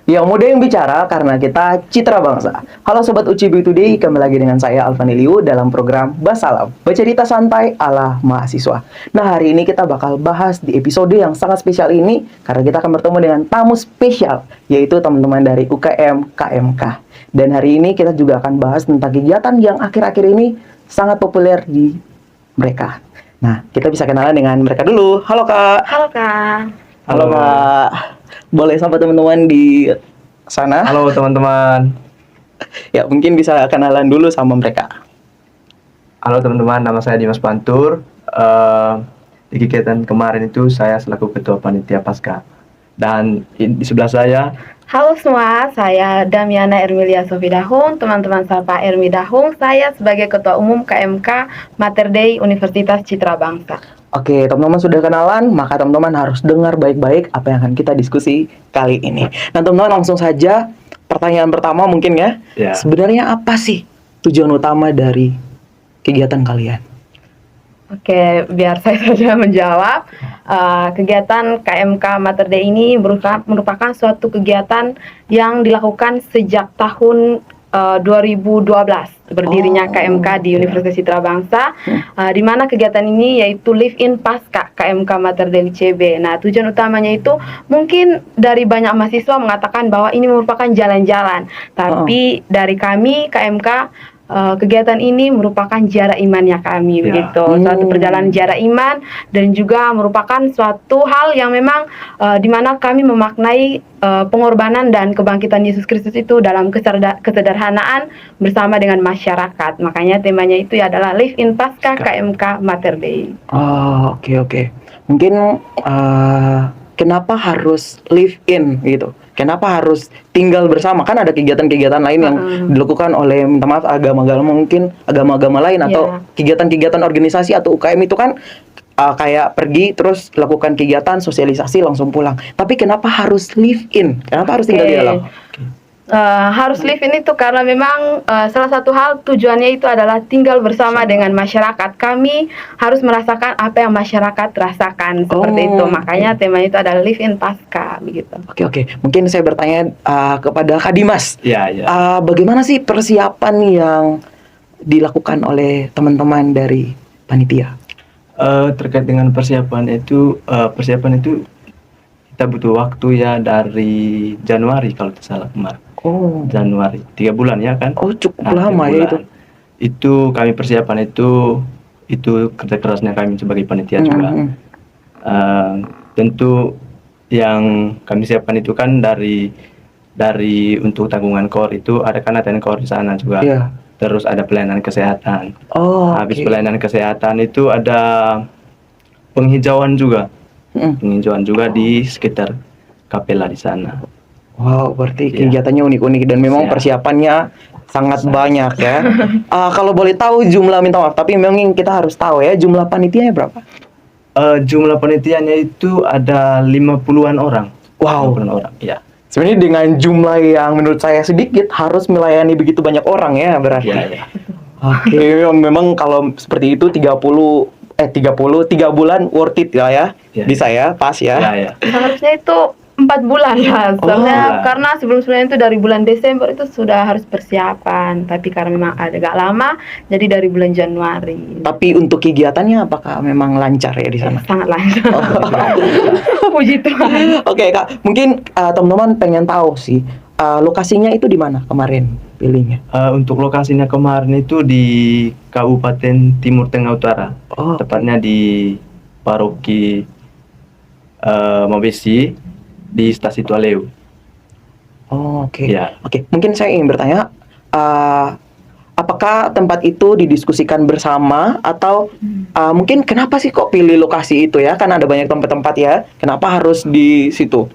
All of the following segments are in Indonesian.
Yang muda yang bicara karena kita citra bangsa. Halo Sobat UCB Today, kembali lagi dengan saya Alvan Liu dalam program Basalam, bercerita santai ala mahasiswa. Nah, hari ini kita bakal bahas di episode yang sangat spesial ini karena kita akan bertemu dengan tamu spesial, yaitu teman-teman dari UKM KMK. Dan hari ini kita juga akan bahas tentang kegiatan yang akhir-akhir ini sangat populer di mereka. Nah, kita bisa kenalan dengan mereka dulu. Halo Kak. Halo Kak. Halo Kak. Boleh sapa teman-teman di sana? Halo teman-teman. Ya, mungkin bisa kenalan dulu sama mereka. Halo teman-teman, nama saya Dimas Pantur. Di kegiatan kemarin itu saya selaku Ketua Panitia Pasca. Dan di sebelah saya, Halo semua, saya Damiana Ermilia Sofidahung, teman-teman sapa Ermi Dahung. Saya sebagai Ketua Umum KMK Mater Dei Universitas Citra Bangsa. Oke, teman-teman sudah kenalan, maka teman-teman harus dengar baik-baik apa yang akan kita diskusi kali ini. Nah, teman-teman langsung saja pertanyaan pertama mungkin ya. Ya. Sebenarnya apa sih tujuan utama dari kegiatan kalian? Oke, biar saya saja menjawab. Kegiatan KMK Mater Dei ini merupakan suatu kegiatan yang dilakukan sejak tahun 2012 berdirinya KMK di Universitas Citra Bangsa, di mana kegiatan ini yaitu Live in Pasca KMK Mater Dei ICB. Nah, tujuan utamanya itu mungkin dari banyak mahasiswa mengatakan bahwa ini merupakan jalan-jalan, tapi dari kami KMK kegiatan ini merupakan ziarah imannya kami, begitu. Suatu perjalanan ziarah iman dan juga merupakan suatu hal yang memang di mana kami memaknai pengorbanan dan kebangkitan Yesus Kristus itu dalam kesederhanaan bersama dengan masyarakat. Makanya temanya itu adalah Live in Pasca KMK Mater Dei. Oh, oke. Mungkin kenapa harus live in gitu? Kenapa harus tinggal bersama? Kan ada kegiatan-kegiatan lain yang dilakukan oleh, minta maaf, agama-agama mungkin, agama-agama lain atau kegiatan-kegiatan organisasi atau UKM itu kan kayak pergi terus lakukan kegiatan sosialisasi langsung pulang. Tapi kenapa harus live in? Kenapa harus tinggal di dalam? Harus live in itu karena memang salah satu hal tujuannya itu adalah tinggal bersama dengan masyarakat. Kami harus merasakan apa yang masyarakat rasakan, seperti itu. Makanya temanya itu adalah Live in Pasca, begitu. Oke. Mungkin saya bertanya kepada Kak Dimas. ya. Bagaimana sih persiapan yang dilakukan oleh teman-teman dari panitia? Terkait dengan persiapan itu kita butuh waktu ya dari Januari kalau tidak salah kemarin. Januari, 3 bulan ya kan? Cukup lama ya itu. Itu kami persiapan itu kerja kerasnya kami sebagai panitia juga. Tentu yang kami siapkan itu kan dari untuk tanggungan core itu ada kan ATN core di sana juga. Terus ada pelayanan kesehatan. Habis pelayanan kesehatan itu ada penghijauan juga. Penghijauan juga di sekitar kapela di sana. Wow, berarti kegiatannya unik-unik dan memang persiapannya sangat banyak ya. Kalau boleh tahu jumlah, minta maaf, tapi memang kita harus tahu ya, jumlah panitianya berapa? Jumlah panitianya itu ada 50-an orang. Wow. 50-an orang, ya. Sebenarnya dengan jumlah yang menurut saya sedikit harus melayani begitu banyak orang ya berarti. Iya. Oke, memang kalau seperti itu 3 bulan worth it lah ya. Bisa ya, pas ya. Iya. Seharusnya itu 4 bulan ya, soalnya karena sebelum-sebelumnya itu dari bulan Desember itu sudah harus persiapan, tapi karena memang agak lama, jadi dari bulan Januari. Tapi untuk kegiatannya apakah memang lancar ya di sana? Sangat lancar. Puji Tuhan. Oke Kak, mungkin teman-teman pengen tahu sih lokasinya itu di mana kemarin pilihnya? Untuk lokasinya kemarin itu di Kabupaten Timur Tengah Utara, tepatnya di Paroki Mabesi di Stasi Tualeu. Oke. Mungkin saya ingin bertanya, apakah tempat itu didiskusikan bersama atau mungkin kenapa sih kok pilih lokasi itu ya? Kan ada banyak tempat-tempat ya. Kenapa harus di situ?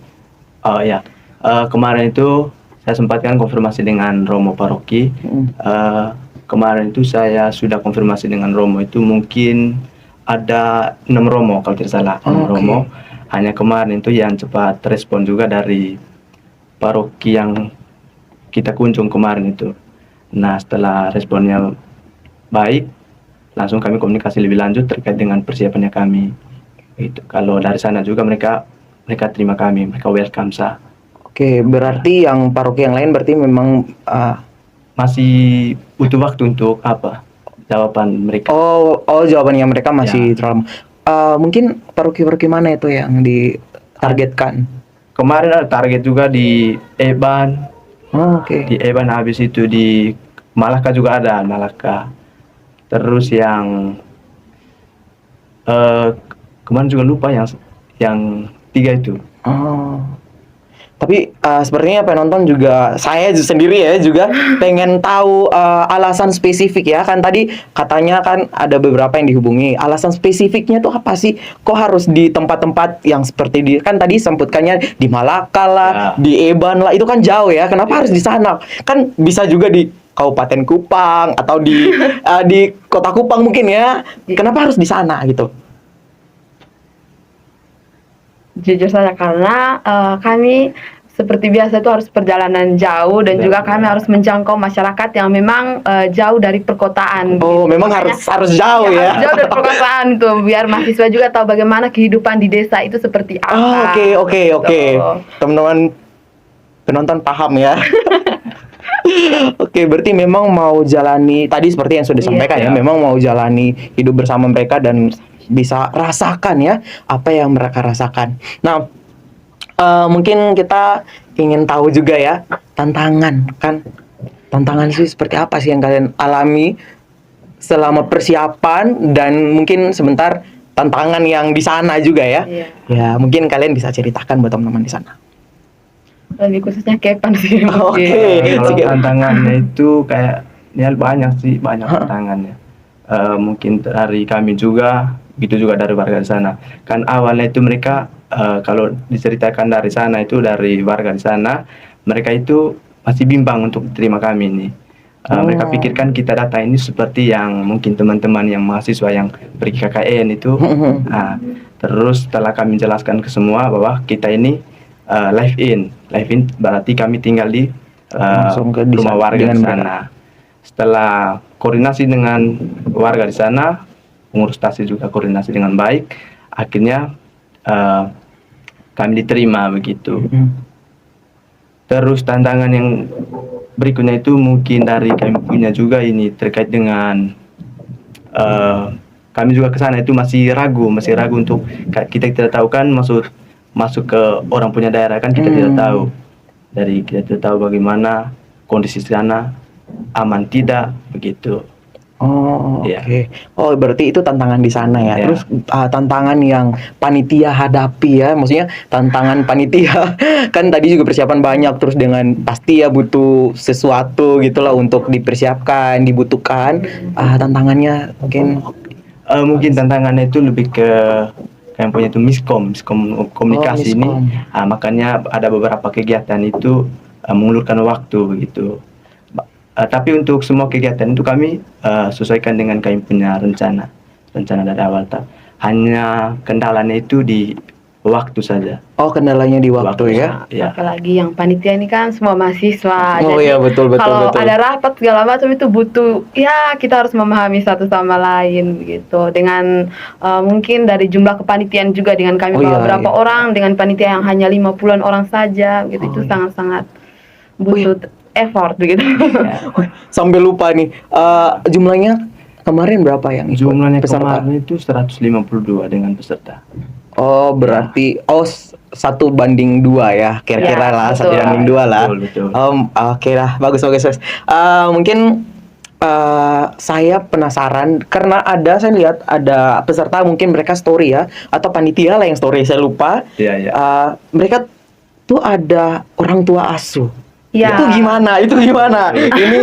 Kemarin itu saya sempatkan konfirmasi dengan Romo Paroki. Kemarin itu saya sudah konfirmasi dengan Romo, itu mungkin ada 6 Romo kalau tidak salah. 6 Romo. Hanya kemarin itu yang cepat respon juga dari paroki yang kita kunjung kemarin itu. Nah, setelah responnya baik, langsung kami komunikasi lebih lanjut terkait dengan persiapannya kami. Itu kalau dari sana juga mereka terima kami, mereka welcome sa. Oke, berarti yang paroki yang lain berarti memang Masih butuh waktu untuk apa? Jawaban mereka. jawabannya mereka masih Ya. terlalu. Mungkin paroki-paroki mana itu yang ditargetkan? Kemarin ada target juga di Eban, Oke. di Eban, habis itu di Malaka juga ada, Malaka. Terus yang kemarin juga lupa yang 3 itu. Oh. Tapi sepertinya penonton juga, saya sendiri ya juga pengen tahu alasan spesifik ya. Kan tadi katanya kan ada beberapa yang dihubungi. Alasan spesifiknya tuh apa sih? Kok harus di tempat-tempat yang seperti kan tadi sebutkannya di Malaka lah, Ya. di Eban lah, itu kan jauh ya. Kenapa Ya. harus di sana? Kan bisa juga di Kabupaten Kupang atau di di Kota Kupang mungkin ya. Kenapa harus di sana gitu? Jujur saja karena kami seperti biasa itu harus perjalanan jauh dan juga kami harus menjangkau masyarakat yang memang jauh dari perkotaan. Oh, memang Makanya, harus jauh ya. jauh dari perkotaan tuh biar mahasiswa juga tahu bagaimana kehidupan di desa itu seperti apa. Oke. Teman-teman penonton paham ya. Oke, berarti memang mau jalani tadi seperti yang sudah Iya. disampaikan ya, Iya. memang mau jalani hidup bersama mereka dan bisa rasakan ya apa yang mereka rasakan. Nah, mungkin kita ingin tahu juga ya tantangan sih seperti apa sih yang kalian alami selama persiapan dan mungkin sebentar tantangan yang di sana juga ya. Iya. Ya, mungkin kalian bisa ceritakan buat teman-teman di sana. Lebih khususnya Kepan sih. Oke. Kalau Sige. tantangannya itu kayak ya banyak tantangannya. Mungkin dari kami juga, gitu juga dari warga di sana. Kan awalnya itu mereka kalau diceritakan dari sana itu dari warga di sana, mereka itu masih bimbang untuk terima kami ini. Mereka pikirkan kita datang ini seperti yang mungkin teman-teman yang mahasiswa yang pergi KKN itu. Terus setelah kami jelaskan ke semua bahwa kita ini live in berarti kami tinggal di Langsung ke rumah warga di dengan sana. Setelah koordinasi dengan warga di sana, pengurus TASI juga koordinasi dengan baik, akhirnya kami diterima begitu. Terus tantangan yang berikutnya itu mungkin dari kami punya juga ini terkait dengan kami juga ke sana itu masih ragu untuk kita tidak tahu kan masuk ke orang punya daerah kan kita tidak tahu. Kita tidak tahu bagaimana kondisi di sana, aman tidak begitu. Oh, oke. Iya. Oh, berarti itu tantangan di sana ya. Iya. Terus tantangan yang panitia hadapi ya, maksudnya tantangan panitia kan tadi juga persiapan banyak, terus dengan pasti ya butuh sesuatu gitulah untuk dipersiapkan, dibutuhkan. Tantangannya mungkin Tantangannya itu lebih ke yang punya itu miskom komunikasi ini. miskom. Makanya ada beberapa kegiatan itu mengulurkan waktu begitu. Tapi untuk semua kegiatan itu kami sesuaikan dengan kami punya rencana dari awal. Hanya kendalanya itu di waktu saja. Oh, kendalanya di waktu ya. Ya. Apalagi yang panitia ini kan semua mahasiswa. Oh Jadi iya, betul. kalau ada rapat segala macam itu butuh ya kita harus memahami satu sama lain begitu. Dengan mungkin dari jumlah kepanitiaan juga dengan kami bawa berapa orang dengan panitia yang hanya 50-an orang saja gitu. Itu sangat-sangat butuh effort begitu. Sampai lupa nih. Jumlahnya kemarin berapa yang ikut? Jumlahnya peserta? kemarin itu 152 dengan peserta. Oh, berarti 1:2 ya, kira-kira Ya, lah, betul. 1:2 lah. Betul. Oke lah, bagus. Mungkin saya penasaran karena saya lihat ada peserta mungkin mereka story ya, atau panitia lah yang story, saya lupa. Iya. Mereka tuh ada orang tua asuh. Ya. Itu gimana? Ini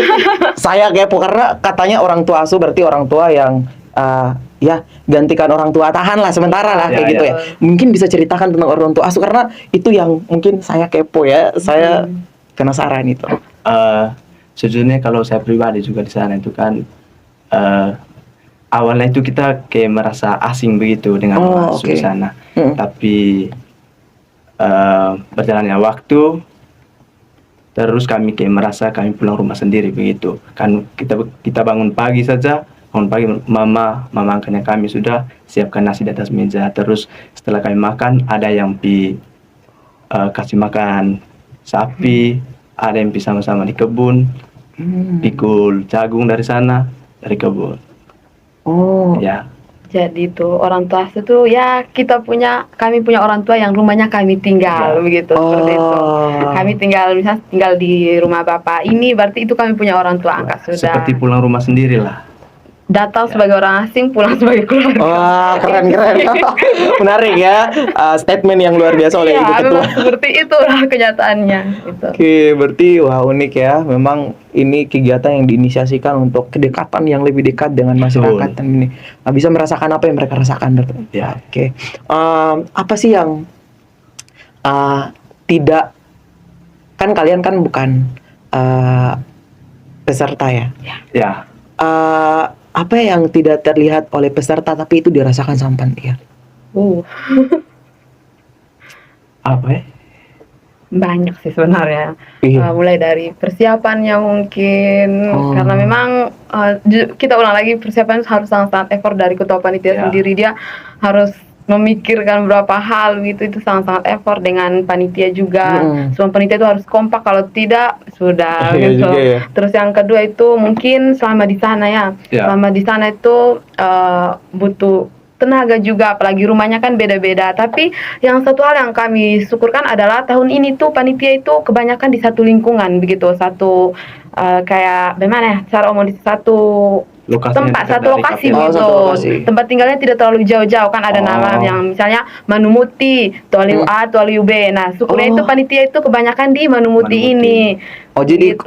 saya kepo karena katanya orang tua asuh berarti orang tua yang ya gantikan orang tua, tahan lah sementara lah kayak gitu ya. Mungkin bisa ceritakan tentang orang tua asuh karena itu yang mungkin saya kepo ya. Saya penasaran itu. Sejujurnya kalau saya pribadi juga di sana itu kan awalnya itu kita kayak merasa asing begitu dengan masuk di sana. Tapi berjalannya waktu terus kami kayak merasa kami pulang rumah sendiri begitu. Kan kita bangun pagi saja bangun pagi mama angkatnya kami sudah siapkan nasi di atas meja. Terus setelah kami makan ada yang kasih makan sapi, ada yang pi sama-sama di kebun, pikul jagung dari sana dari kebun. Oh. Ya. Jadi itu orang tua itu ya kami punya orang tua yang rumahnya kami tinggal begitu seperti itu. Kami misalnya tinggal di rumah bapak ini berarti itu kami punya orang tua angkat sudah. Seperti pulang rumah sendiri lah. Datang sebagai orang asing, pulang sebagai keluarga. Wah, keren. Menarik ya. Statement yang luar biasa oleh Ibu Ketua. Memang seperti itulah kenyataannya. Gitu. Oke, berarti wah unik ya. Memang ini kegiatan yang diinisiasikan untuk kedekatan yang lebih dekat dengan masyarakat dan ini bisa merasakan apa yang mereka rasakan. Ya. Oke. Apa sih yang tidak, kan kalian kan bukan peserta ya? Ya. Apa yang tidak terlihat oleh peserta tapi itu dirasakan sama panitia? Apa ya? Banyak sih sebenarnya. Iya. Mulai dari persiapannya mungkin karena memang kita ulang lagi persiapan harus sangat-sangat effort dari ketua panitia sendiri, dia harus memikirkan beberapa hal gitu, itu sangat-sangat effort dengan panitia juga. Semua panitia itu harus kompak, kalau tidak sudah gitu. Juga, ya. Terus yang kedua itu mungkin selama di sana selama di sana itu butuh tenaga juga, apalagi rumahnya kan beda-beda. Tapi yang satu hal yang kami syukurkan adalah tahun ini tuh panitia itu kebanyakan di satu lingkungan begitu, satu kayak bagaimana ya, cara omong di satu satu lokasi gitu. Tempat tinggalnya tidak terlalu jauh-jauh, kan ada nama yang misalnya Manumuti, Tualiu A, Tualiu B. Nah, syukurnya itu panitia itu kebanyakan di Manumuti ini. Oh, jadi gitu.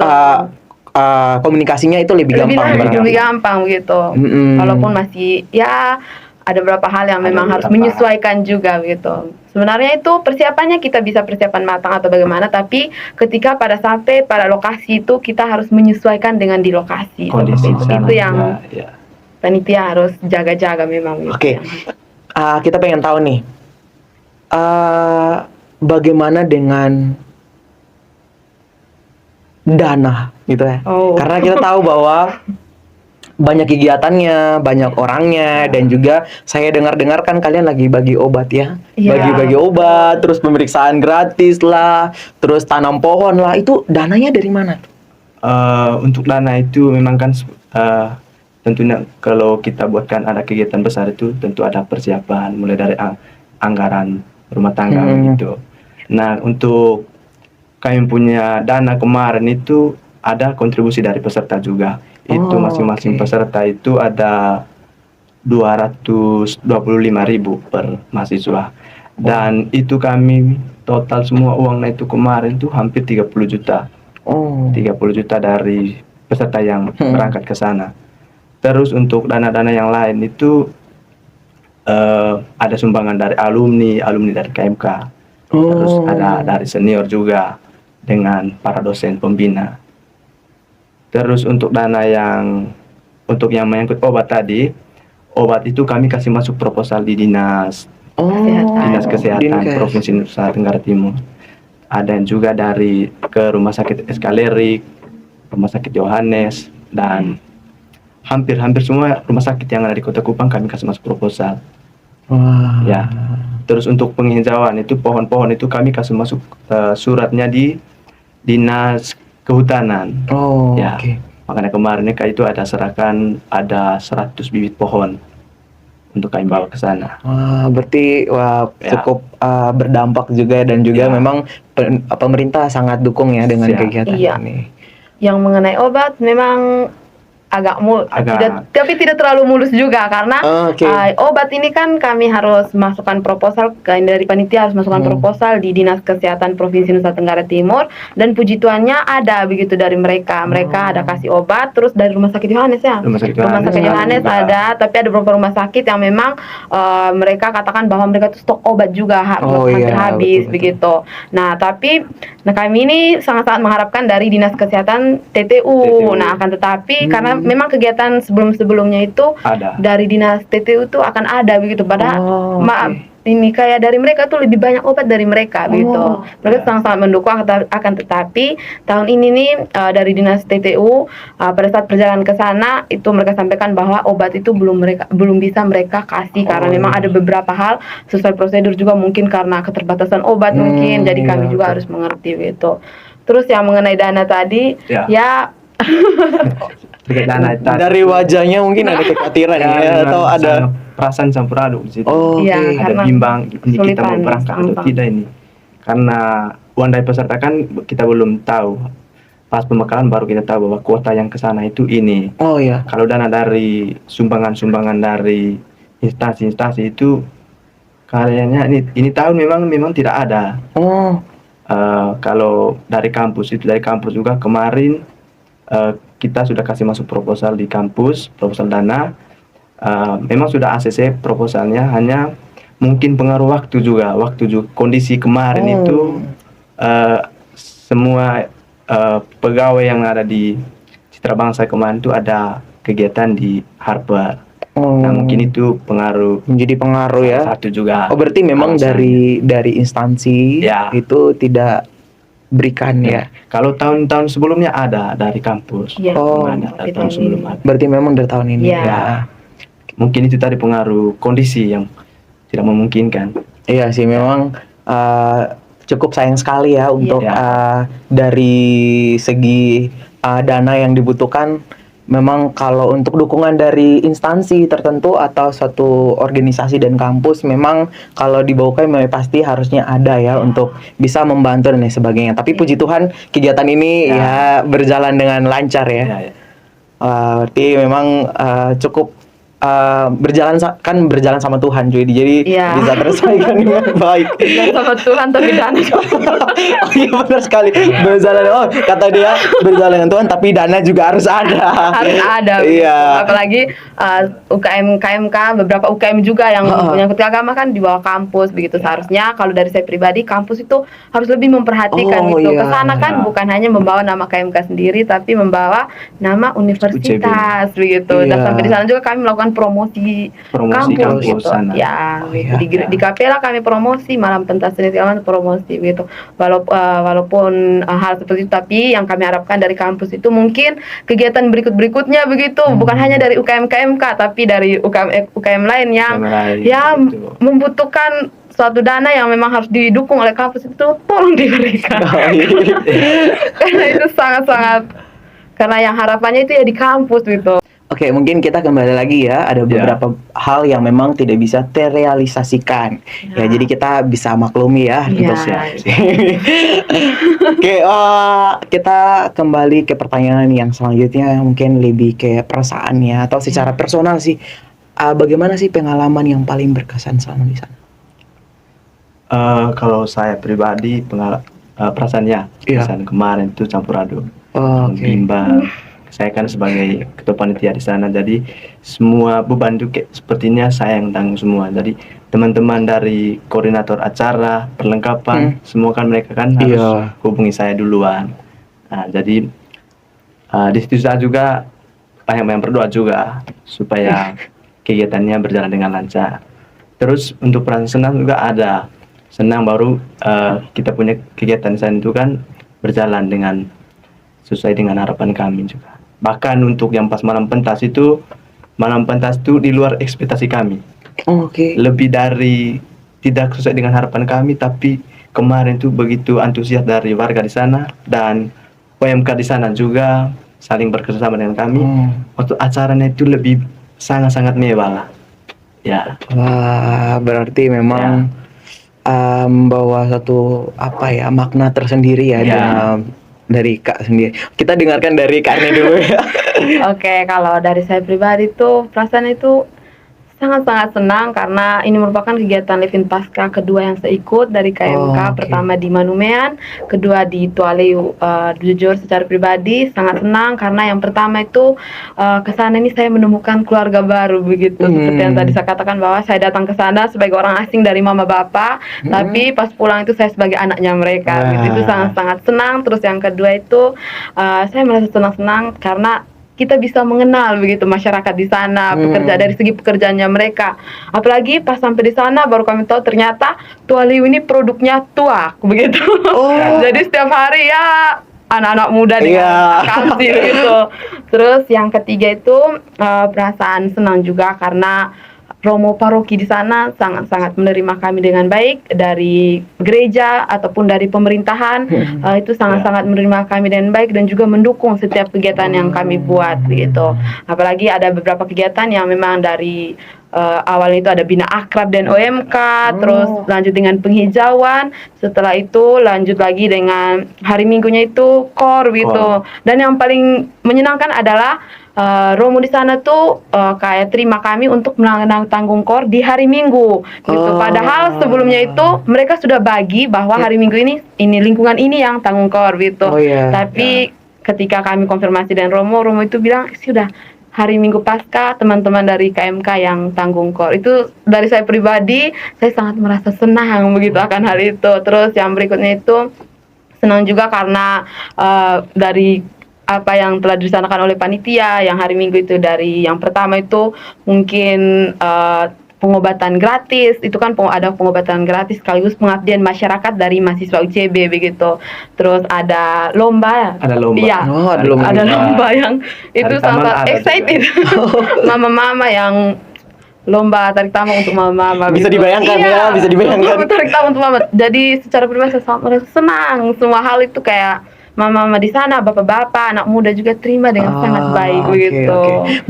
Komunikasinya itu lebih gampang gitu. Walaupun masih ya ada beberapa hal yang memang harus menyesuaikan juga gitu. Sebenarnya itu persiapannya kita bisa persiapan matang atau bagaimana, tapi ketika sampai pada lokasi itu kita harus menyesuaikan dengan di lokasi. Kondisi itu yang panitia harus jaga-jaga memang. Gitu. Oke. Kita pengen tahu nih, bagaimana dengan dana gitu ya? Karena kita tahu bahwa banyak kegiatannya, banyak orangnya, dan juga saya dengar-dengar kan kalian lagi bagi obat ya, bagi-bagi obat, terus pemeriksaan gratis lah, terus tanam pohon lah, itu dananya dari mana? Untuk dana itu memang kan tentunya kalau kita buatkan ada kegiatan besar itu tentu ada persiapan mulai dari anggaran rumah tangga gitu. Nah, untuk kami punya dana kemarin itu ada kontribusi dari peserta juga. Itu masing-masing peserta itu ada 225.000 per mahasiswa. Dan itu kami total semua uangnya itu kemarin tuh hampir 30 juta. 30 juta dari peserta yang berangkat ke sana. Terus untuk dana-dana yang lain itu ada sumbangan dari alumni dari KMK. Terus ada dari senior juga dengan para dosen pembina. Terus untuk dana yang menyangkut obat tadi, obat itu kami kasih masuk proposal di dinas kesehatan Provinsi Nusa Tenggara Timur. Ada yang juga ke Rumah Sakit Eskalerik, Rumah Sakit Yohanes, dan hampir semua rumah sakit yang ada di Kota Kupang kami kasih masuk proposal. Ya. Terus untuk penghijauan itu pohon-pohon itu kami kasih masuk suratnya di dinas kehutanan. Makanya kemarin itu ada serahkan ada 100 bibit pohon untuk kami bawa ke sana. Berarti cukup berdampak juga, dan juga memang pemerintah sangat dukung ya dengan kegiatan ini. Yang mengenai obat memang tapi tidak terlalu mulus juga karena obat ini kan kami harus masukkan proposal dari panitia, harus masukkan proposal di Dinas Kesehatan Provinsi Nusa Tenggara Timur, dan puji Tuhannya ada begitu dari mereka ada kasih obat. Terus dari Rumah Sakit Yohanes Rumah Sakit Yohanes ada, tapi ada beberapa rumah sakit yang memang mereka katakan bahwa mereka itu stok obat juga hampir habis begitu. Nah kami ini sangat-sangat mengharapkan dari Dinas Kesehatan TTU. Nah akan tetapi karena memang kegiatan sebelum-sebelumnya itu ada dari Dinas TTU itu akan ada begitu. ini kayak dari mereka tuh lebih banyak obat dari mereka gitu. Mereka Ya. sangat-sangat mendukung, akan tetapi tahun ini nih dari dinas TTU pada saat perjalanan ke sana itu mereka sampaikan bahwa obat itu belum bisa mereka kasih karena memang ada beberapa hal sesuai prosedur juga, mungkin karena keterbatasan obat mungkin. Jadi kami juga harus mengerti gitu. Terus yang mengenai dana tadi ya Terkait dana itu Dari wajahnya mungkin ada kekhawatiran ya, memang atau ada sangat perasaan campur aduk di situ. Oh, oke. Iya, Ada karena bimbang ini kita mau kesulitan, berangkat atau gampang. tidak ini. Karena uang dari peserta kan kita belum tahu. Pas pembekalan baru kita tahu bahwa kuota yang ke sana itu ini. Oh ya. Kalau dana dari sumbangan-sumbangan dari instansi-instansi itu kayaknya ini tahun memang tidak ada. Oh. Kalau dari kampus juga kemarin kita sudah kasih masuk proposal di kampus, proposal dana. Memang sudah ACC proposalnya, hanya mungkin pengaruh waktu juga kondisi kemarin itu semua pegawai yang ada di Citra Bangsa kemarin itu ada kegiatan di Harper. Nah mungkin itu menjadi pengaruh ya. satu juga. Oh, berarti memang alasannya. dari instansi Ya. itu tidak berikan ya. Kalau tahun-tahun sebelumnya ada dari kampus. Iya. Oh, Ada di tahun tahun sebelumnya. ini. Berarti memang dari tahun ini Iya. ya. Mungkin itu tadi pengaruh kondisi yang tidak memungkinkan. Iya sih, memang cukup sayang sekali ya untuk dari segi dana yang dibutuhkan. Memang kalau untuk dukungan dari instansi tertentu atau suatu organisasi dan kampus, memang kalau di Baukai memang pasti harusnya ada ya untuk bisa membantu dan lain sebagainya. Tapi puji Tuhan kegiatan ini ya berjalan dengan lancar ya. Ya. Berarti memang cukup berjalan sama Tuhan, cuy. Jadi Iya. bisa terselesaikan dengan baik. Dan sama Tuhan tapi dana Oh iya, benar sekali. Berjalan, kata dia berjalan dengan Tuhan tapi dana juga harus ada. harus ada. Iya. Apalagi UKM KMK, beberapa UKM juga yang menyangkut agama kan di bawah kampus begitu. Seharusnya kalau dari saya pribadi, kampus itu harus lebih memperhatikan Oh, gitu. iya. Kesana kan bukan hanya membawa nama KMK sendiri, tapi membawa nama universitas begitu. Dan Iya. sampai di sana juga kami melakukan promosi kampus gitu. sana. Ya, Oh, gitu. iya. Di Kapela kami promosi, malam pentas seni segala macam promosi gitu. Walaupun hal seperti itu, tapi yang kami harapkan dari kampus itu mungkin kegiatan berikutnya begitu, bukan hanya dari UKM KMK tapi dari UKM lain yang Betul. membutuhkan suatu dana yang memang harus didukung oleh kampus, itu tolong diberikan. Karena itu sangat-sangat, karena yang harapannya itu ya di kampus gitu. Oke, mungkin kita kembali lagi ya. Ada beberapa hal yang memang tidak bisa terrealisasikan. Ya, jadi kita bisa maklumi ya. Iya. Oke, kita kembali ke pertanyaan yang selanjutnya, mungkin lebih ke perasaannya atau secara personal sih. Bagaimana sih pengalaman yang paling berkesan selama di sana? Kalau saya pribadi perasaannya perasaan kemarin itu campur aduk. Bimbang. Saya kan sebagai ketua panitia di sana, jadi semua beban itu sepertinya saya yang tanggung semua. Jadi teman-teman dari koordinator acara, perlengkapan, semua kan mereka kan harus hubungi saya duluan. Nah, jadi di situ saya juga banyak berdoa juga supaya kegiatannya berjalan dengan lancar. Terus untuk perasaan senang juga ada. Senang baru kita punya kegiatan di sana itu kan berjalan dengan sesuai dengan harapan kami juga. Bahkan untuk yang pas malam pentas itu di luar ekspektasi kami. Lebih dari tidak sesuai dengan harapan kami, tapi kemarin tuh begitu antusias dari warga di sana dan UMK di sana juga saling bekerjasama dengan kami. Waktu acaranya itu lebih sangat-sangat mewah lah. Ya. Wah, berarti memang membawa satu makna tersendiri ya. Dari Kak sendiri. Kita dengarkan dari Kak Arni dulu ya. Oke, kalau dari saya pribadi tuh perasaan itu sangat-sangat senang karena ini merupakan kegiatan Livin Pasca kedua yang saya ikut dari KMK. Pertama di Manumean, kedua di Tualeu. Jujur secara pribadi sangat senang karena yang pertama itu kesana ini saya menemukan keluarga baru begitu. Seperti yang tadi saya katakan bahwa saya datang ke sana sebagai orang asing dari mama bapak, tapi pas pulang itu saya sebagai anaknya mereka. Gitu. Itu sangat-sangat senang. Terus yang kedua itu saya merasa senang-senang karena kita bisa mengenal begitu masyarakat di sana, pekerja dari segi pekerjaannya mereka. Apalagi pas sampai di sana baru kami tahu ternyata Tualiu ini produknya tuak begitu. Jadi setiap hari ya anak-anak muda dengan kasih gitu. Terus yang ketiga itu perasaan senang juga karena Romo paroki di sana sangat-sangat menerima kami dengan baik, dari gereja ataupun dari pemerintahan. Itu sangat-sangat menerima kami dengan baik dan juga mendukung setiap kegiatan yang kami buat gitu. Apalagi ada beberapa kegiatan yang memang dari awalnya itu ada bina akrab dan OMK, terus lanjut dengan penghijauan, setelah itu lanjut lagi dengan hari Minggunya itu KOR gitu. Dan yang paling menyenangkan adalah Romo di sana tuh kayak terima kami untuk menanggung KOR di hari Minggu gitu. Padahal sebelumnya itu mereka sudah bagi bahwa hari Minggu ini lingkungan ini yang tanggung KOR gitu. Tapi ketika kami konfirmasi dengan Romo itu bilang sudah hari Minggu Pasca teman-teman dari KMK yang tanggung KOR. Itu dari saya pribadi, saya sangat merasa senang begitu akan hal itu. Terus yang berikutnya itu senang juga karena dari apa yang telah direncanakan oleh panitia yang hari Minggu itu, dari yang pertama itu mungkin pengobatan gratis, itu kan ada pengobatan gratis sekaligus pengabdian masyarakat dari mahasiswa UCB begitu. Terus ada lomba. Ada lomba. Iya. Ada lomba yang itu sangat excited. Mama-mama yang lomba tarik tambang untuk mama-mama. Bisa gitu. dibayangkan bisa dibayangkan. Tarik tambang untuk mama. Jadi secara pribadi saya sangat merasa senang. Semua hal itu kayak mama-mama di sana, bapak-bapak, anak muda juga terima dengan sangat baik begitu.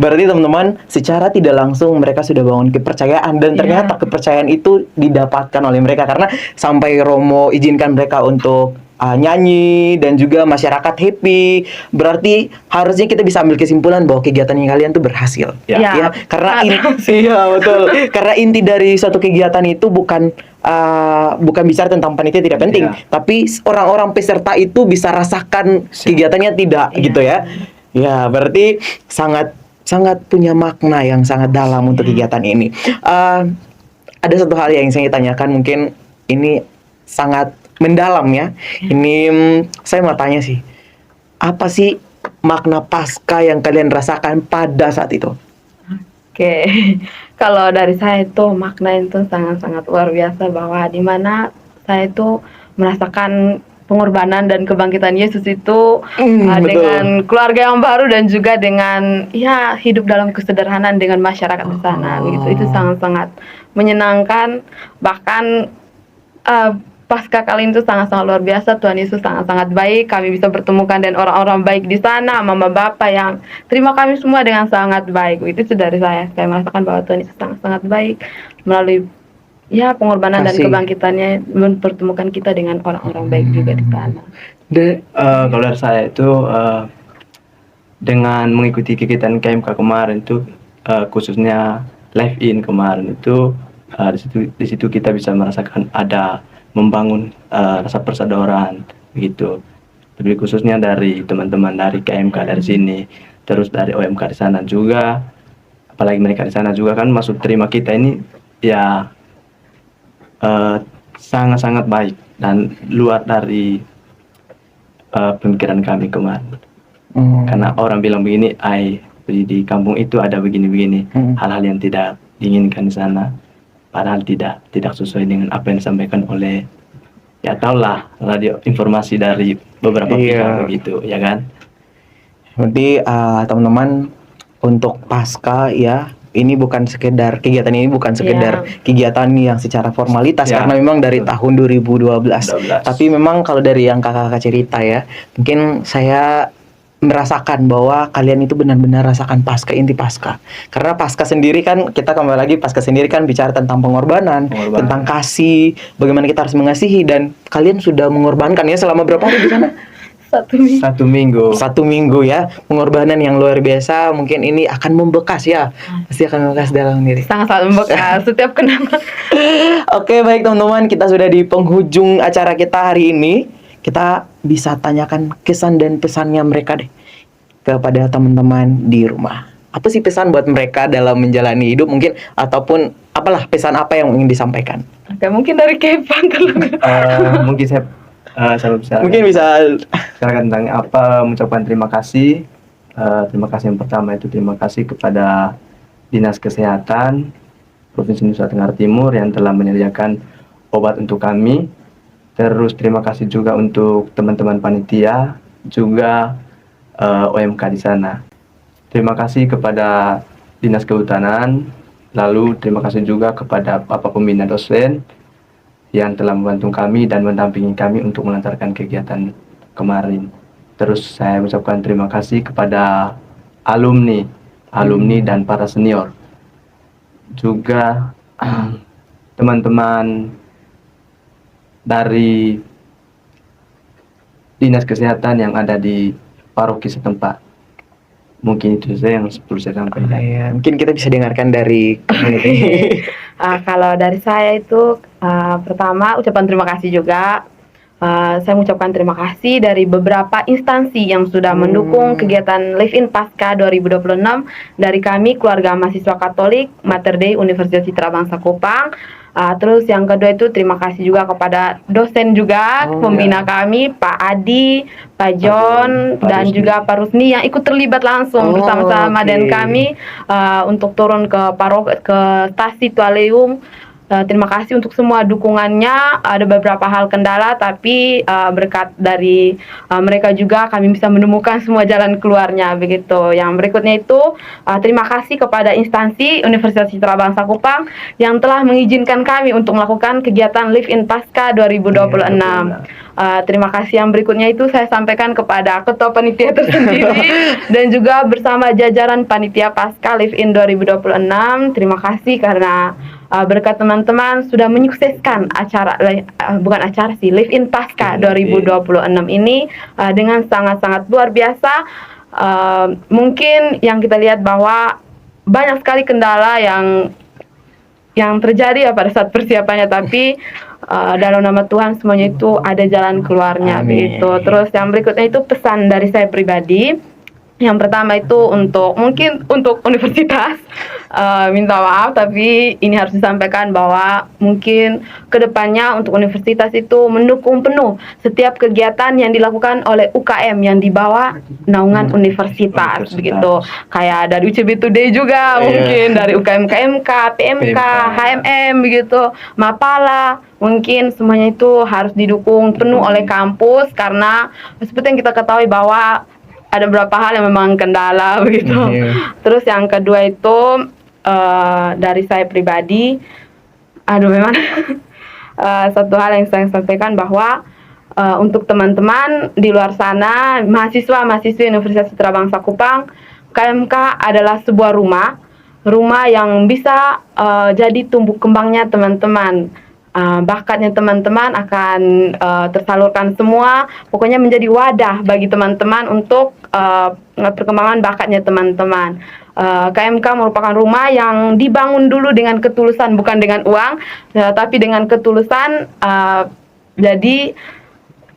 Berarti teman-teman, secara tidak langsung mereka sudah bangun kepercayaan dan ternyata kepercayaan itu didapatkan oleh mereka karena sampai Romo izinkan mereka untuk nyanyi dan juga masyarakat happy. Berarti harusnya kita bisa ambil kesimpulan bahwa kegiatan yang kalian tuh berhasil. Ya, karena betul. Karena inti dari suatu kegiatan itu bukan bicara tentang panitia tidak penting, tapi orang-orang peserta itu bisa rasakan kegiatannya tidak gitu ya. Ya, berarti sangat punya makna yang sangat dalam untuk kegiatan ini. Ada satu hal yang saya tanyakan, mungkin ini sangat mendalam ya. Ini saya mau tanya sih, apa sih makna Paskah yang kalian rasakan pada saat itu? Oke, kalau dari saya itu makna itu sangat-sangat luar biasa, bahwa di mana saya itu merasakan pengorbanan dan kebangkitan Yesus itu dengan keluarga yang baru dan juga dengan hidup dalam kesederhanaan dengan masyarakat di sana begitu. Itu sangat-sangat menyenangkan. Bahkan Pasca kali itu sangat-sangat luar biasa. Tuhan Yesus sangat-sangat baik. Kami bisa bertemukan dengan orang-orang baik di sana, mama bapak yang terima kami semua dengan sangat baik. Itu dari saya. Saya merasakan bahwa Tuhan Yesus sangat-sangat baik melalui pengorbanan dan kebangkitannya, mempertemukan kita dengan orang-orang baik juga di sana. Kalau dari saya itu dengan mengikuti kegiatan KMK kemarin itu, khususnya live in kemarin itu, di situ kita bisa merasakan ada membangun rasa persaudaraan begitu. Lebih khususnya dari teman-teman dari KMK dari sini, terus dari OMK di sana juga. Apalagi mereka di sana juga kan maksud terima kita ini sangat-sangat baik dan luar dari pemikiran kami kemarin. Karena orang bilang begini, di kampung itu ada begini-begini, hal-hal yang tidak diinginkan di sana. Padahal tidak sesuai dengan apa yang disampaikan oleh tahulah radio informasi dari beberapa pihak begitu, ya kan? Berarti teman-teman, untuk Paskah ini bukan sekedar kegiatan ini bukan sekedar kegiatan yang secara formalitas karena memang dari tahun 2012. Tapi memang kalau dari yang kakak-kakak cerita mungkin saya merasakan bahwa kalian itu benar-benar rasakan Paskah, inti Paskah. Karena Paskah sendiri kan, kita kembali lagi, Paskah sendiri kan bicara tentang pengorbanan, tentang kasih, bagaimana kita harus mengasihi, dan kalian sudah mengorbankan selama berapa hari di sana? Satu minggu ya, pengorbanan yang luar biasa. Mungkin ini akan membekas pasti akan membekas dalam diri. Sangat membekas setiap kenangan. Oke, baik teman-teman, kita sudah di penghujung acara kita hari ini. Kita bisa tanyakan kesan dan pesannya mereka deh kepada teman-teman di rumah. Apa sih pesan buat mereka dalam menjalani hidup mungkin, ataupun apalah pesan apa yang ingin disampaikan? Oke, mungkin dari Kevin dulu. Mungkin saya bisa mungkin bisa tentang apa, mengucapkan terima kasih Terima kasih yang pertama itu terima kasih kepada Dinas Kesehatan Provinsi Nusa Tenggara Timur yang telah menyediakan obat untuk kami. Terus terima kasih juga untuk teman-teman panitia, juga OMK di sana. Terima kasih kepada Dinas Kehutanan, lalu terima kasih juga kepada Bapak Pembina dosen yang telah membantu kami dan mendampingi kami untuk melancarkan kegiatan kemarin. Terus saya ucapkan terima kasih kepada alumni dan para senior. Juga teman-teman dari Dinas Kesehatan yang ada di paroki setempat. Mungkin itu saja yang perlu saya sampaikan. Ya, mungkin kita bisa dengarkan dari community. Kalau dari saya itu pertama ucapan terima kasih juga. Saya mengucapkan terima kasih dari beberapa instansi yang sudah mendukung kegiatan Live In Pasca 2026 dari kami keluarga mahasiswa Katolik Mater Dei Universitas Citra Bangsa Kupang. Terus yang kedua itu terima kasih juga kepada dosen juga pembina kami Pak Adi, Pak John, Pak dan Rusni. juga Pak Rusni yang ikut terlibat langsung bersama-sama dan kami untuk turun ke ke stasi Tualeum. Terima kasih untuk semua dukungannya. Ada beberapa hal kendala, tapi berkat dari mereka juga kami bisa menemukan semua jalan keluarnya begitu. Yang berikutnya itu terima kasih kepada instansi Universitas Citra Bangsa Kupang yang telah mengizinkan kami untuk melakukan kegiatan Live In Pasca 2026. Terima kasih yang berikutnya itu saya sampaikan kepada ketua panitia tersendiri dan juga bersama jajaran panitia Pasca Live In 2026. Terima kasih karena berkat teman-teman sudah menyukseskan Live In Pasca 2026 ini dengan sangat-sangat luar biasa. Mungkin yang kita lihat bahwa banyak sekali kendala yang terjadi pada saat persiapannya, tapi dalam nama Tuhan semuanya itu ada jalan keluarnya begitu. Terus yang berikutnya itu pesan dari saya pribadi. Yang pertama itu mungkin untuk universitas, minta maaf tapi ini harus disampaikan bahwa mungkin kedepannya untuk universitas itu mendukung penuh setiap kegiatan yang dilakukan oleh UKM yang dibawa naungan universitas begitu. Kayak dari UCB Today juga mungkin dari UKM KMK, PMK, HMM begitu, Mapala. Mungkin semuanya itu harus didukung penuh oleh kampus karena seperti yang kita ketahui bahwa ada beberapa hal yang memang kendala begitu. Terus yang kedua itu dari saya pribadi, memang satu hal yang saya sampaikan bahwa untuk teman-teman di luar sana, mahasiswa-mahasiswi Universitas Citra Bangsa Kupang, KMK adalah sebuah rumah yang bisa jadi tumbuh kembangnya teman-teman. Bakatnya teman-teman akan tersalurkan semua, pokoknya menjadi wadah bagi teman-teman untuk perkembangan bakatnya teman-teman. KMK merupakan rumah yang dibangun dulu dengan ketulusan, bukan dengan uang, tapi dengan ketulusan. Jadi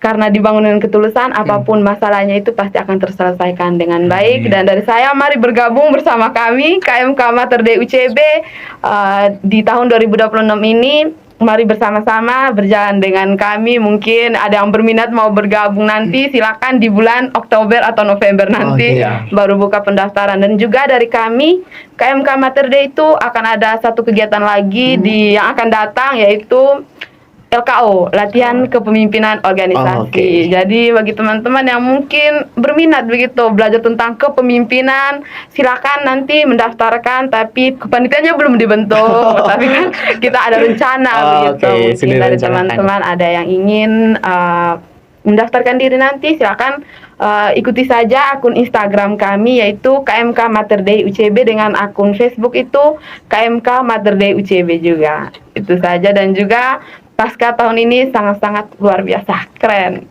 karena dibangun dengan ketulusan, apapun masalahnya itu pasti akan terselesaikan dengan baik. Dan dari saya, mari bergabung bersama kami KMK Mater Dei UCB di tahun 2026 ini. Mari bersama-sama berjalan dengan kami. Mungkin ada yang berminat mau bergabung nanti, silakan di bulan Oktober atau November nanti baru buka pendaftaran. Dan juga dari kami KMK Mater Dei itu akan ada satu kegiatan lagi yang akan datang, yaitu LKO, latihan kepemimpinan organisasi. Jadi bagi teman-teman yang mungkin berminat begitu belajar tentang kepemimpinan, silakan nanti mendaftarkan, tapi kepanitiaannya belum dibentuk. Tapi kan kita ada rencana begitu. Mungkin dari teman-teman ada yang ingin mendaftarkan diri nanti, silakan ikuti saja akun Instagram kami yaitu KMK Mater Dei UCB, dengan akun Facebook itu KMK Mater Dei UCB juga. Itu saja. Dan juga Pasca tahun ini sangat-sangat luar biasa, keren.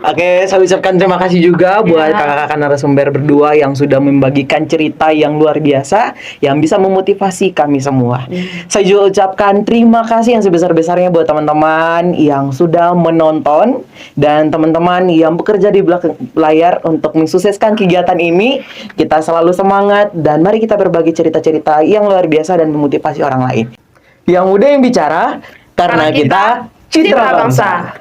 Oke, saya ucapkan terima kasih juga buat kakak-kakak narasumber berdua yang sudah membagikan cerita yang luar biasa yang bisa memotivasi kami semua. Saya juga ucapkan terima kasih yang sebesar-besarnya buat teman-teman yang sudah menonton dan teman-teman yang bekerja di belakang layar untuk mensukseskan kegiatan ini. Kita selalu semangat dan mari kita berbagi cerita-cerita yang luar biasa dan memotivasi orang lain. Yang muda yang bicara, karena kita citra bangsa.